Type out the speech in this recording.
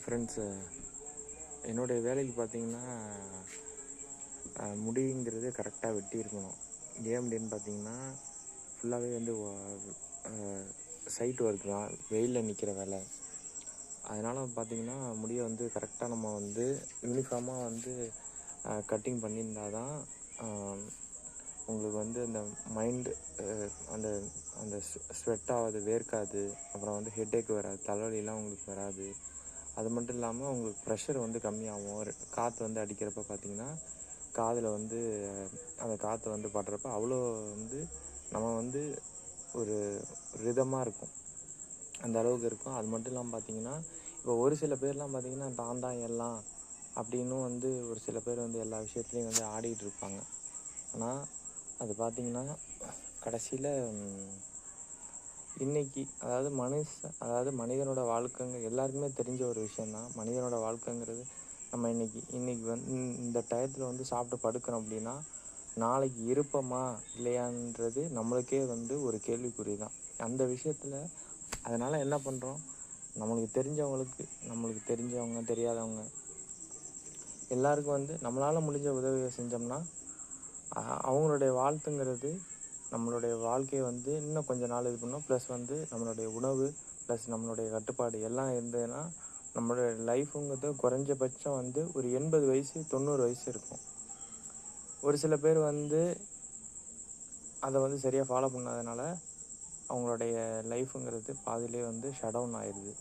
Friends என்னுடைய வேலைக்கு பார்த்தீங்கன்னா, முடிங்கிறது கரெக்டாக வெட்டி இருக்கணும். ஏன் அப்படின்னு பார்த்தீங்கன்னா, ஃபுல்லாகவே வந்து அ சைட் ஒர்க் தான். வெயில்ல நிற்கிற வேலை. அதனால் பார்த்தீங்கன்னா, முடிய வந்து கரெக்டாக நம்ம வந்து யூனிஃபார்மாக வந்து கட்டிங் பண்ணியிருந்தா தான் அ உங்களுக்கு வந்து அந்த மைண்டு அந்த அந்த ஸ்வெட் ஆகாது, வேர்க்காது. அப்புறம் வந்து ஹெட்டேக் வராது, தலைவலிலாம் உங்களுக்கு வராது. அது மட்டும் இல்லாமல் உங்களுக்கு ப்ரெஷர் வந்து கம்மியாகும். காற்று வந்து அடிக்கிறப்ப பார்த்தீங்கன்னா, காதில் வந்து அந்த காற்று வந்து படுறப்ப அவ்வளோ வந்து நம்ம வந்து ஒரு ரிதமாக இருக்கும். அந்த அளவுக்கு இருக்கும். அது மட்டும் இல்லாமல் பார்த்தீங்கன்னா, இப்போ ஒரு சில பேர்லாம் பார்த்தீங்கன்னா, தான் தான் எல்லாம் அப்படின்னும் வந்து ஒரு சில பேர் வந்து எல்லா விஷயத்துலையும் வந்து ஆடிட்டு இருப்பாங்க. ஆனால் அது பார்த்தீங்கன்னா, கடைசியில் இன்னைக்கு அதாவது மனிதனோட வாழ்க்கைங்க எல்லாருக்குமே தெரிஞ்ச ஒரு விஷயம் தான். மனிதனோட வாழ்க்கைங்கிறது நம்ம இன்னைக்கு வந்து இந்த டயத்தில் வந்து சாப்பிட்டு படுக்கிறோம் அப்படின்னா, நாளைக்கு இருப்போமா இல்லையான்றது நம்மளுக்கே வந்து ஒரு கேள்விக்குறி தான். அந்த விஷயத்தில் அதனால் என்ன பண்ணுறோம், நம்மளுக்கு தெரிஞ்சவங்க தெரியாதவங்க எல்லாருக்கும் வந்து நம்மளால் முடிஞ்ச உதவியை செஞ்சோம்னா, அவங்களுடைய வாழ்த்துங்கிறது நம்மளுடைய வாழ்க்கையை வந்து இன்னும் கொஞ்சம் நாள் இது பண்ணும். ப்ளஸ் வந்து நம்மளுடைய உணவு, ப்ளஸ் நம்மளுடைய கட்டுப்பாடு எல்லாம் இருந்ததுன்னா, நம்மளுடைய லைஃபுங்கிறது குறைஞ்சபட்சம் வந்து ஒரு 80 வயசு 90 வயசு இருக்கும். ஒரு சில பேர் வந்து அதை வந்து சரியாக ஃபாலோ பண்ணாதனால அவங்களுடைய லைஃபுங்கிறது பாதியிலே வந்து ஷட் டவுன் ஆயிடுது.